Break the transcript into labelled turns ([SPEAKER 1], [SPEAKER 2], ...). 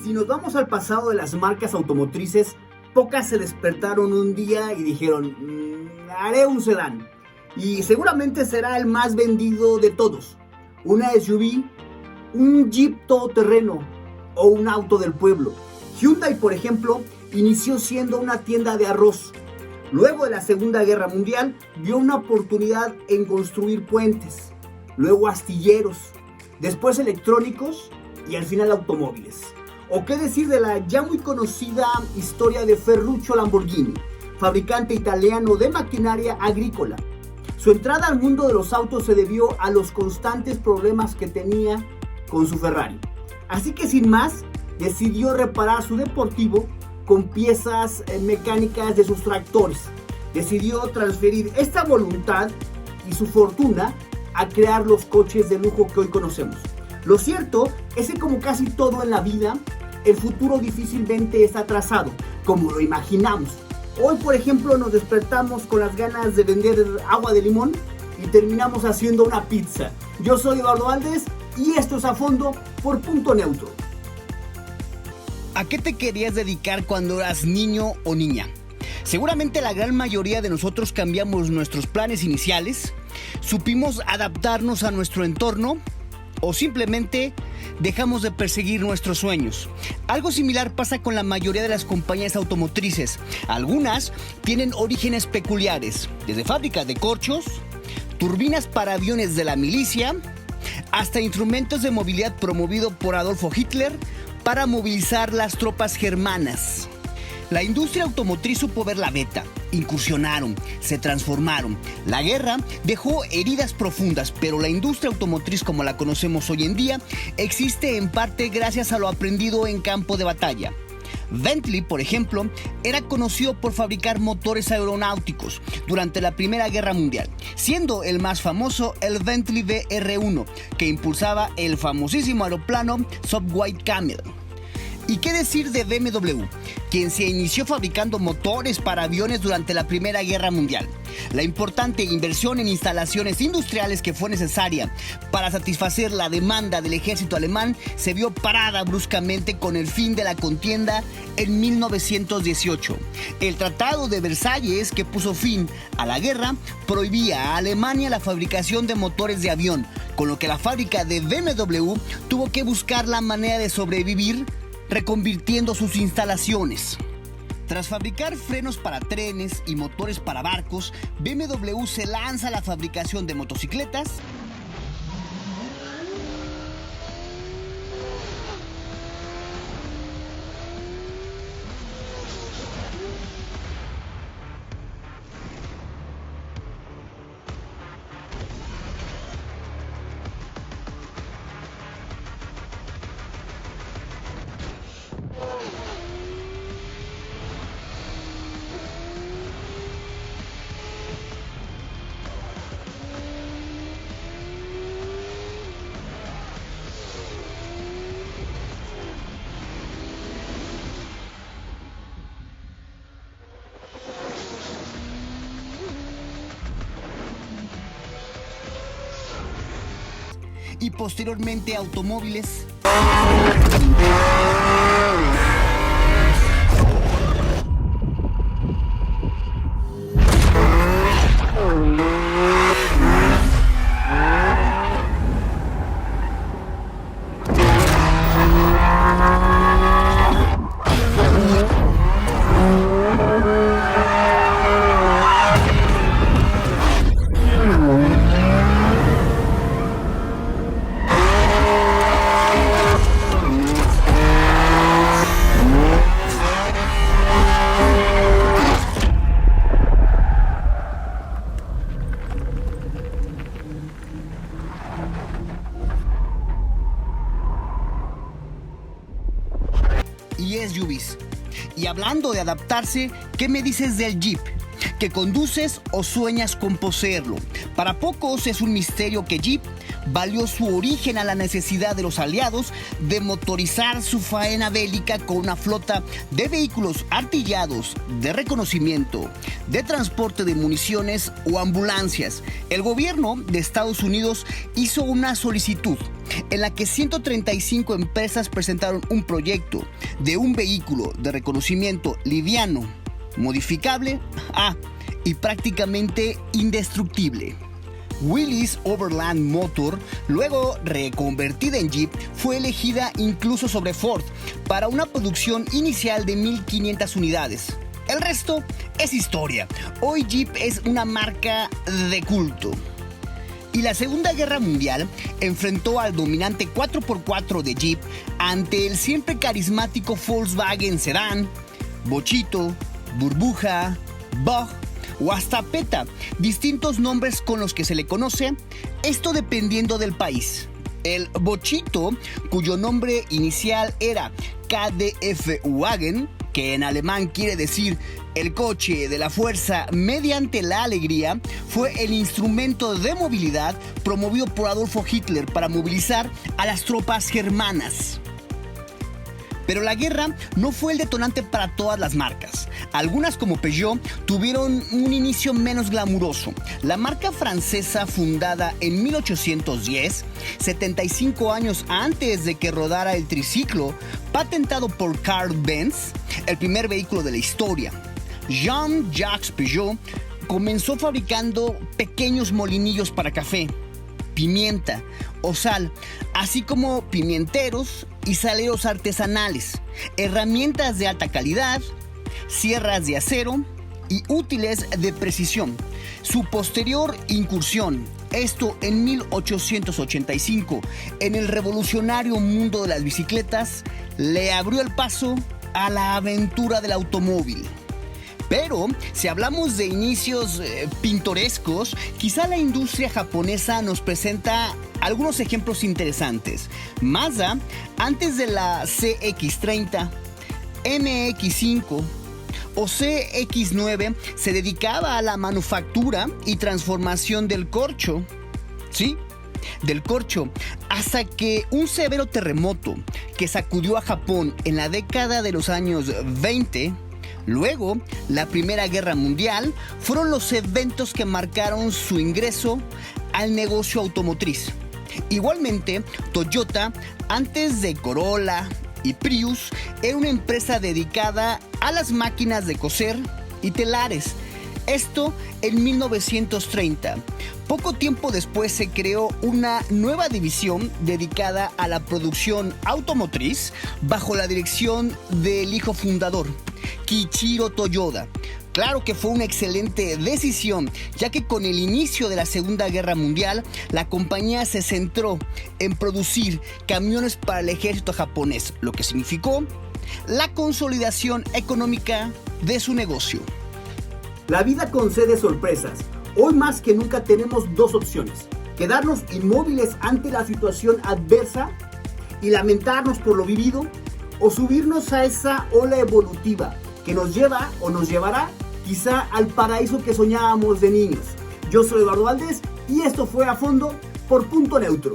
[SPEAKER 1] Si nos vamos al pasado de las marcas automotrices, pocas se despertaron un día y dijeron, haré un sedán. Y seguramente será el más vendido de todos. Una SUV, un Jeep todoterreno o un auto del pueblo. Hyundai, por ejemplo, inició siendo una tienda de arroz. Luego de la Segunda Guerra Mundial, vio una oportunidad en construir puentes. Luego astilleros. Después electrónicos y al final automóviles. O qué decir de la ya muy conocida historia de Ferruccio Lamborghini, fabricante italiano de maquinaria agrícola. Su entrada al mundo de los autos se debió a los constantes problemas que tenía con su Ferrari. Así que sin más, decidió reparar su deportivo con piezas mecánicas de sus tractores. Decidió transferir esta voluntad y su fortuna a crear los coches de lujo que hoy conocemos. Lo cierto es que, como casi todo en la vida, el futuro difícilmente está trazado, como lo imaginamos. Hoy, por ejemplo, nos despertamos con las ganas de vender agua de limón y terminamos haciendo una pizza. Yo soy Eduardo Valdés y esto es A Fondo por Punto Neutro.
[SPEAKER 2] ¿A qué te querías dedicar cuando eras niño o niña? Seguramente la gran mayoría de nosotros cambiamos nuestros planes iniciales, supimos adaptarnos a nuestro entorno o simplemente dejamos de perseguir nuestros sueños. Algo similar pasa con la mayoría de las compañías automotrices. Algunas tienen orígenes peculiares, desde fábricas de corchos, turbinas para aviones de la milicia, hasta instrumentos de movilidad promovido por Adolfo Hitler para movilizar las tropas germanas. La industria automotriz supo ver la beta, incursionaron, se transformaron. La guerra dejó heridas profundas, pero la industria automotriz como la conocemos hoy en día existe en parte gracias a lo aprendido en campo de batalla. Bentley, por ejemplo, era conocido por fabricar motores aeronáuticos durante la Primera Guerra Mundial, siendo el más famoso el Bentley VR-1, que impulsaba el famosísimo aeroplano Sopwith Camel. ¿Y qué decir de BMW, quien se inició fabricando motores para aviones durante la Primera Guerra Mundial? La importante inversión en instalaciones industriales que fue necesaria para satisfacer la demanda del ejército alemán se vio parada bruscamente con el fin de la contienda en 1918. El Tratado de Versalles, que puso fin a la guerra, prohibía a Alemania la fabricación de motores de avión, con lo que la fábrica de BMW tuvo que buscar la manera de sobrevivir reconvirtiendo sus instalaciones. Tras fabricar frenos para trenes y motores para barcos, BMW se lanza a la fabricación de motocicletas y posteriormente automóviles. Y SUVs. Y hablando de adaptarse, ¿qué me dices del Jeep? ¿Que conduces o sueñas con poseerlo? Para pocos es un misterio que Jeep valió su origen a la necesidad de los aliados de motorizar su faena bélica con una flota de vehículos artillados, de reconocimiento, de transporte de municiones o ambulancias. El gobierno de Estados Unidos hizo una solicitud en la que 135 empresas presentaron un proyecto de un vehículo de reconocimiento liviano, modificable y prácticamente indestructible. Willys Overland Motor, luego reconvertida en Jeep, fue elegida incluso sobre Ford para una producción inicial de 1,500 unidades. El resto es historia. Hoy Jeep es una marca de culto. Y la Segunda Guerra Mundial enfrentó al dominante 4x4 de Jeep ante el siempre carismático Volkswagen Sedán, Bochito, Burbuja, Bug o hasta Peta, distintos nombres con los que se le conoce, esto dependiendo del país. El Bochito, cuyo nombre inicial era KDF Wagen, que en alemán quiere decir el coche de la fuerza mediante la alegría, fue el instrumento de movilidad promovido por Adolfo Hitler para movilizar a las tropas germanas. Pero la guerra no fue el detonante para todas las marcas. Algunas, como Peugeot, tuvieron un inicio menos glamuroso. La marca francesa, fundada en 1810, 75 años antes de que rodara el triciclo, patentado por Carl Benz, el primer vehículo de la historia. Jean-Jacques Peugeot comenzó fabricando pequeños molinillos para café, pimienta o sal, así como pimienteros y saleros artesanales, herramientas de alta calidad, sierras de acero y útiles de precisión. Su posterior incursión, esto en 1885, en el revolucionario mundo de las bicicletas, le abrió el paso a la aventura del automóvil. Pero si hablamos de inicios pintorescos, quizá la industria japonesa nos presenta algunos ejemplos interesantes. Mazda, antes de la CX-30, MX-5 o CX-9, se dedicaba a la manufactura y transformación del corcho. ¿Sí? Del corcho, hasta que un severo terremoto que sacudió a Japón en la década de los años 20, luego la Primera Guerra Mundial, fueron los eventos que marcaron su ingreso al negocio automotriz. Igualmente, Toyota, antes de Corolla y Prius, era una empresa dedicada a las máquinas de coser y telares. Esto en 1930. Poco tiempo después se creó una nueva división dedicada a la producción automotriz bajo la dirección del hijo fundador, Kiichiro Toyoda. Claro que fue una excelente decisión, ya que con el inicio de la Segunda Guerra Mundial, la compañía se centró en producir camiones para el ejército japonés, lo que significó la consolidación económica de su negocio.
[SPEAKER 1] La vida concede sorpresas. Hoy más que nunca tenemos dos opciones: quedarnos inmóviles ante la situación adversa y lamentarnos por lo vivido, o subirnos a esa ola evolutiva que nos lleva o nos llevará quizá al paraíso que soñábamos de niños. Yo soy Eduardo Valdés y esto fue A Fondo por Punto Neutro.